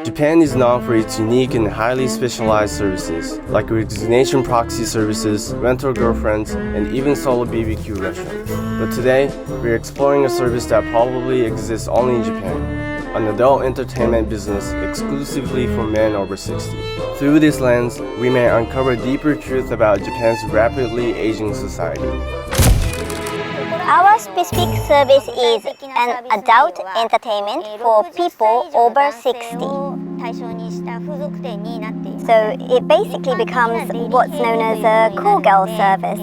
Japan is known for its unique and highly specialized services, like resignation proxy services, rental girlfriends, and even solo BBQ restaurants. But today, we're exploring a service that probably exists only in Japan, an adult entertainment business exclusively for men over 60. Through this lens, we may uncover deeper truth about Japan's rapidly aging society. Our specific service is an adult entertainment for people over 60. So it basically becomes what's known as a call girl service.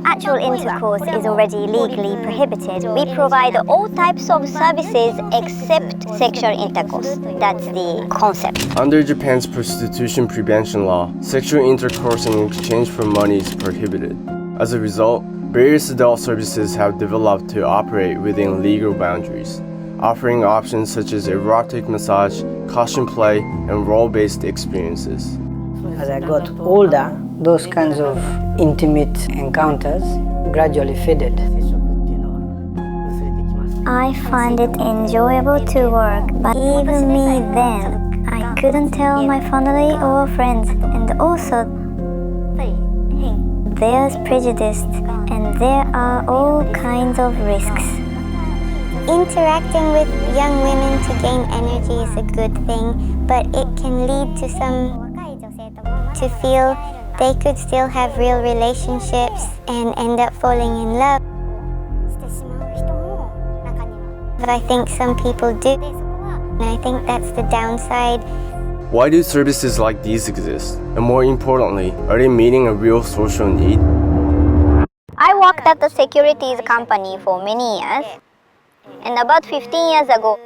Actual intercourse is already legally prohibited. We provide all types of services except sexual intercourse. That's the concept. Under Japan's prostitution prevention law, sexual intercourse in exchange for money is prohibited. As a result, various adult services have developed to operate within legal boundaries, offering options such as erotic massage, caution play, and role-based experiences. As I got older, those kinds of intimate encounters gradually faded. I find it enjoyable to work, but even me then, I couldn't tell my family or friends, and also there's prejudice and there are all kinds of risks. Interacting with young women to gain energy is a good thing, but it can lead to some to feel they could still have real relationships and end up falling in love. But I think some people do, and I think that's the downside. Why do services like these exist? And more importantly, are they meeting a real social need? I worked at a securities company for many years, and about 15 years ago,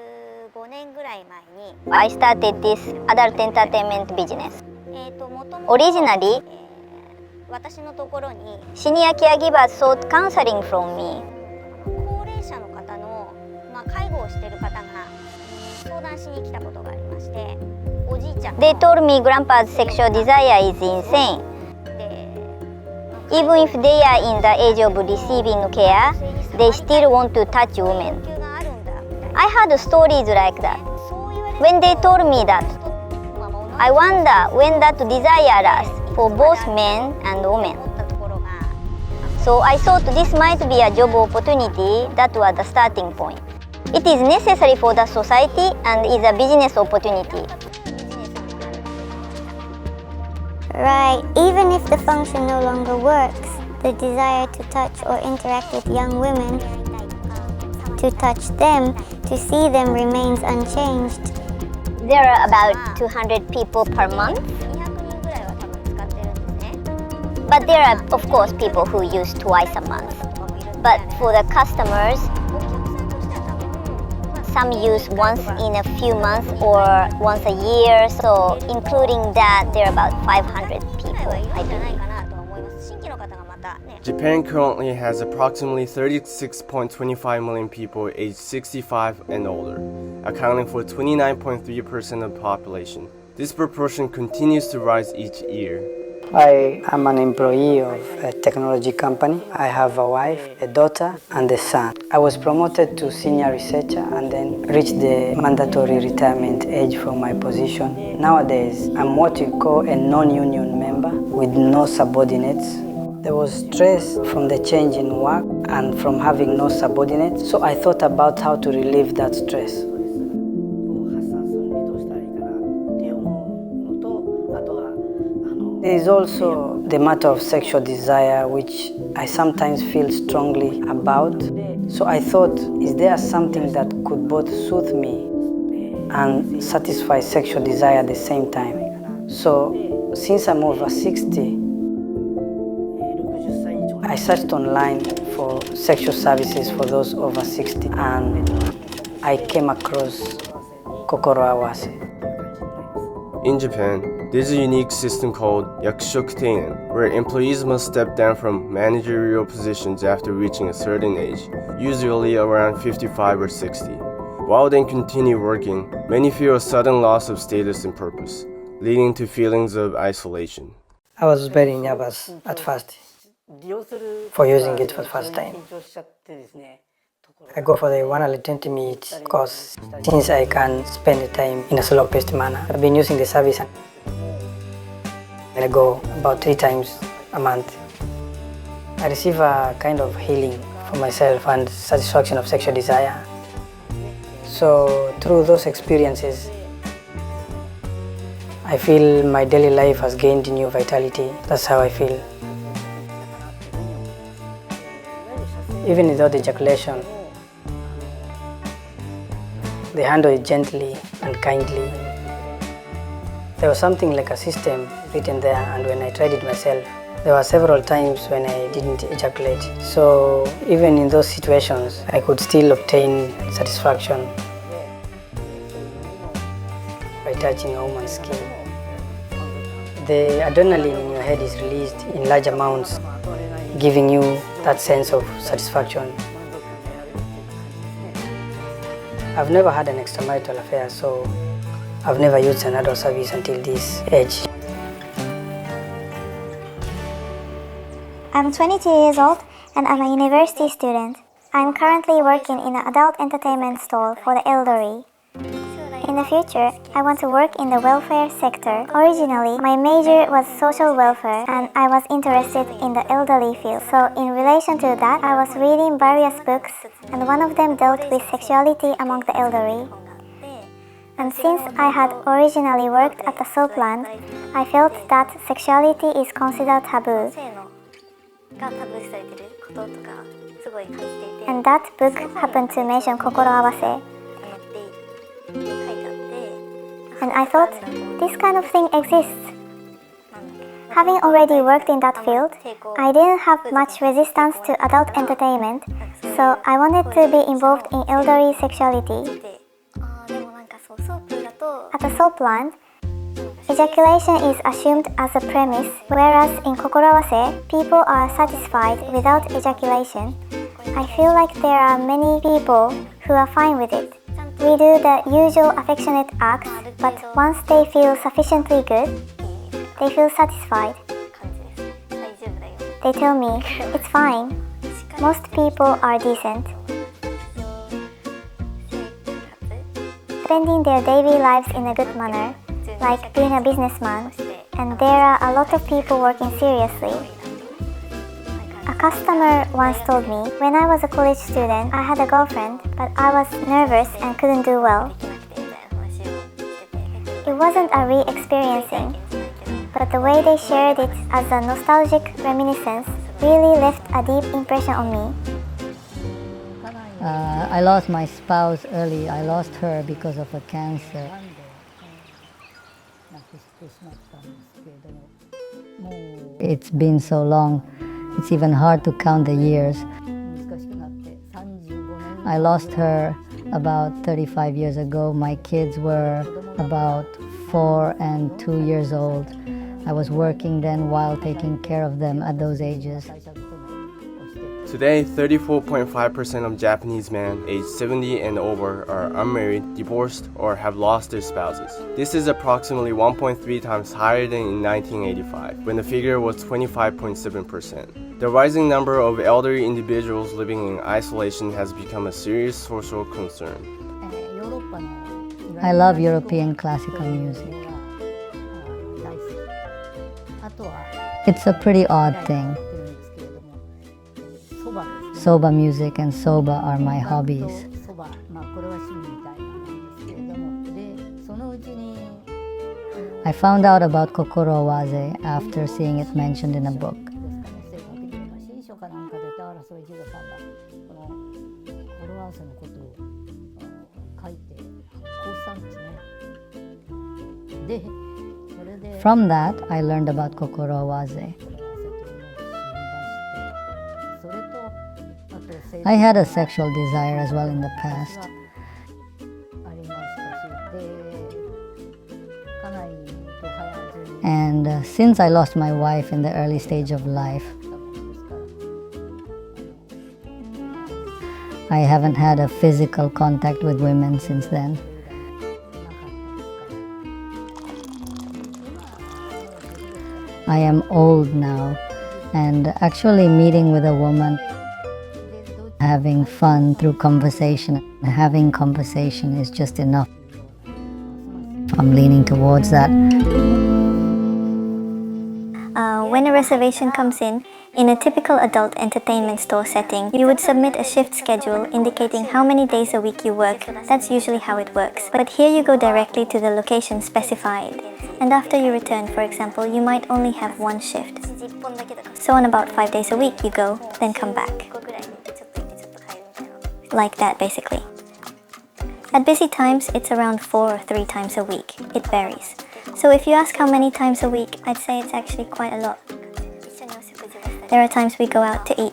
I started this adult entertainment business. Originally, senior caregivers sought counseling from me. They told me grandpa's sexual desire is insane. Even if they are in the age of receiving care, they still want to touch women. I heard stories like that. When they told me that, I wonder when that desire lasts for both men and women. So I thought this might be a job opportunity that was the starting point. It is necessary for the society and is a business opportunity. Right, even if the function no longer works, the desire to touch or interact with young women, to touch them, to see them remains unchanged. There are about 200 people per month. But there are, of course, people who use twice a month. But for the customers, some use once in a few months or once a year. So including that, there are about 500 people, I believe. Japan currently has approximately 36.25 million people aged 65 and older, accounting for 29.3% of the population. This proportion continues to rise each year. I am an employee of a technology company. I have a wife, a daughter, and a son. I was promoted to senior researcher and then reached the mandatory retirement age for my position. Nowadays, I'm what you call a non-union member with no subordinates. There was stress from the change in work and from having no subordinates, so I thought about how to relieve that stress. There is also the matter of sexual desire, which I sometimes feel strongly about. So I thought, is there something that could both soothe me and satisfy sexual desire at the same time? So since I'm over 60, I searched online for sexual services for those over 60, and I came across Kokoro Awase. In Japan, there's a unique system called Yakushoku-teinen, where employees must step down from managerial positions after reaching a certain age, usually around 55 or 60. While they continue working, many feel a sudden loss of status and purpose, leading to feelings of isolation. I was very nervous at first for using it for the first time. I go for the 120 minutes course since I can spend the time in a slow-paced manner. I've been using the service and I go about 3 times a month. I receive a kind of healing for myself and satisfaction of sexual desire. So through those experiences, I feel my daily life has gained new vitality. That's how I feel. Even without ejaculation, they handle it gently and kindly. There was something like a system written there, and when I tried it myself, there were several times when I didn't ejaculate. So even in those situations, I could still obtain satisfaction by touching a woman's skin. The adrenaline in your head is released in large amounts, giving you that sense of satisfaction. I've never had an extramarital affair, so I've never used an adult service until this age. I'm 22 years old and I'm a university student. I'm currently working in an adult entertainment store for the elderly. In the future, I want to work in the welfare sector. Originally, my major was social welfare and I was interested in the elderly field. So in relation to that, I was reading various books and one of them dealt with sexuality among the elderly. And since I had originally worked at the soap plant, I felt that sexuality is considered taboo. And that book happened to mention 心合わせ. And I thought, this kind of thing exists. Having already worked in that field, I didn't have much resistance to adult entertainment, so I wanted to be involved in elderly sexuality. At the soap plant, ejaculation is assumed as a premise, whereas in 心合わせ, people are satisfied without ejaculation. I feel like there are many people who are fine with it. We do the usual affectionate acts, but once they feel sufficiently good, they feel satisfied. They tell me, it's fine. Most people are decent. Spending their daily lives in a good manner, like being a businessman, and there are a lot of people working seriously. A customer once told me, when I was a college student, I had a girlfriend, but I was nervous and couldn't do well. It wasn't a re-experiencing, but the way they shared it as a nostalgic reminiscence really left a deep impression on me. I lost my spouse early. I lost her because of a cancer. It's been so long, it's even hard to count the years. I lost her about 35 years ago. My kids were about 4 and 2 years old. I was working then while taking care of them at those ages. Today, 34.5% of Japanese men aged 70 and over are unmarried, divorced, or have lost their spouses. This is approximately 1.3 times higher than in 1985, when the figure was 25.7%. The rising number of elderly individuals living in isolation has become a serious social concern. I love European classical music. It's a pretty odd thing. Soba music and soba are my hobbies. I found out about kokoro waze after seeing it mentioned in a book. From that, I learned about kokoro waze. I had a sexual desire as well in the past. And since I lost my wife in the early stage of life, I haven't had a physical contact with women since then. I am old now, and actually meeting with a woman having fun through conversation. Having conversation is just enough. I'm leaning towards that. When a reservation comes in a typical adult entertainment store setting, you would submit a shift schedule indicating how many days a week you work. That's usually how it works. But here you go directly to the location specified. And after you return, for example, you might only have one shift. So on about 5 days a week you go, then come back. Like that, basically. At busy times, it's around 4 or 3 times a week. It varies. So if you ask how many times a week, I'd say it's actually quite a lot. There are times we go out to eat.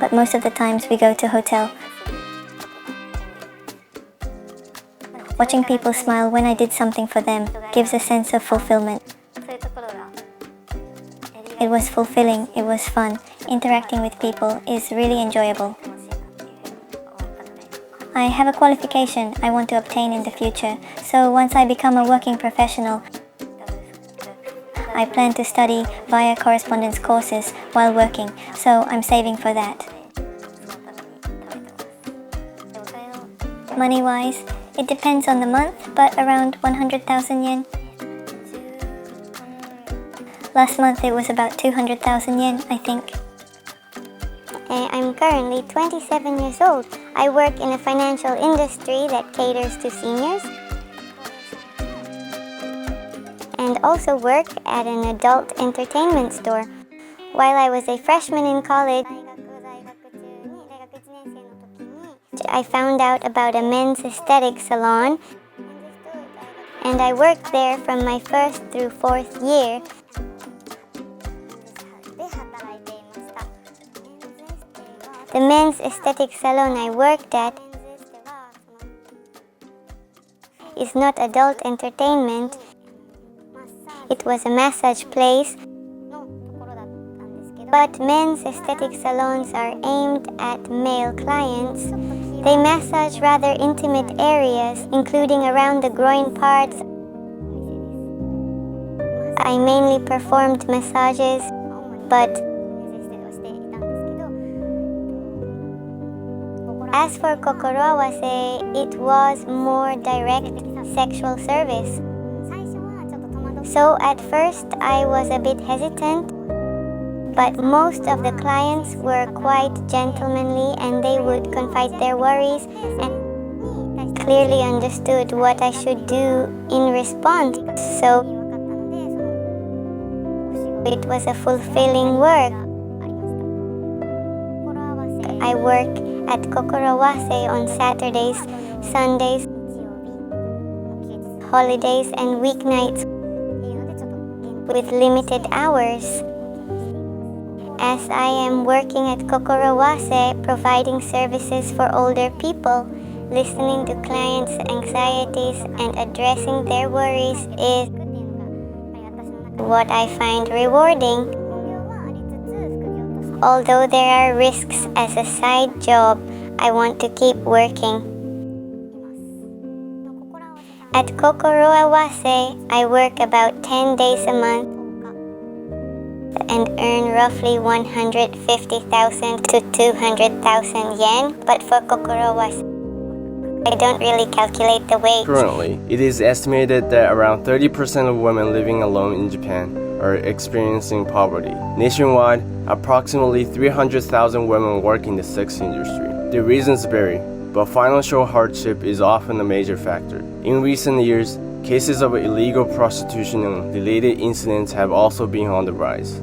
But most of the times we go to a hotel. Watching people smile when I did something for them gives a sense of fulfillment. It was fulfilling, it was fun. Interacting with people is really enjoyable. I have a qualification I want to obtain in the future, so once I become a working professional, I plan to study via correspondence courses while working, so I'm saving for that. Money-wise, it depends on the month, but around 100,000 yen. Last month it was about 200,000 yen, I think. I'm currently 27 years old. I work in a financial industry that caters to seniors and also work at an adult entertainment store. While I was a freshman in college, I found out about a men's aesthetic salon, and I worked there from my first through 4th year. The men's aesthetic salon I worked at is not adult entertainment. It was a massage place, but men's aesthetic salons are aimed at male clients. They massage rather intimate areas, including around the groin parts. I mainly performed massages, but as for Kokoro Awase, it was more direct sexual service. So at first I was a bit hesitant, but most of the clients were quite gentlemanly and they would confide their worries and clearly understood what I should do in response. So it was a fulfilling work. I work at Kokoro Awase on Saturdays, Sundays, holidays and weeknights with limited hours. As I am working at Kokoro Awase providing services for older people, listening to clients' anxieties and addressing their worries is what I find rewarding. Although there are risks as a side job, I want to keep working. At Kokoro Awase, I work about 10 days a month and earn roughly 150,000 to 200,000 yen. But for Kokoro Awase, I don't really calculate the wage. Currently, it is estimated that around 30% of women living alone in Japan are experiencing poverty. Nationwide, approximately 300,000 women work in the sex industry. The reasons vary, but financial hardship is often a major factor. In recent years, cases of illegal prostitution and related incidents have also been on the rise.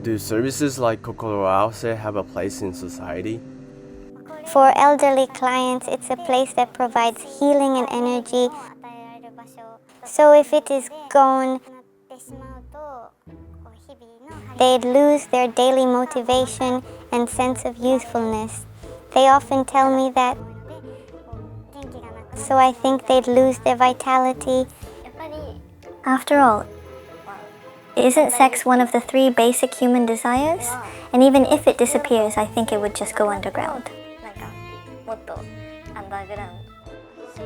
Do services like Kokoro Awase have a place in society? For elderly clients, it's a place that provides healing and energy. So if it is gone, they'd lose their daily motivation and sense of youthfulness. They often tell me that. So I think they'd lose their vitality. After all, isn't sex one of the 3 basic human desires? And even if it disappears, I think it would just go underground.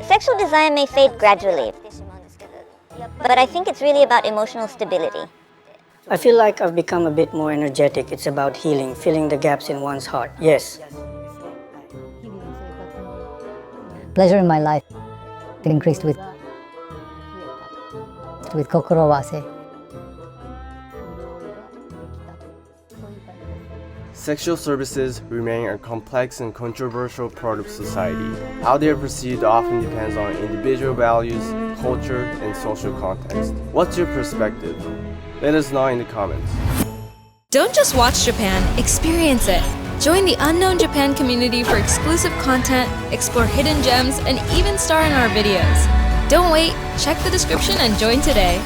Sexual desire may fade gradually, But I think it's really about emotional stability. I feel like I've become a bit more energetic. It's about healing, filling the gaps in one's heart. Yes. Pleasure in my life increased with kokoro wase. Sexual services remain a complex and controversial part of society. How they are perceived often depends on individual values, culture, and social context. What's your perspective? Let us know in the comments. Don't just watch Japan, experience it. Join the Unknown Japan community for exclusive content, explore hidden gems, and even star in our videos. Don't wait, check the description and join today.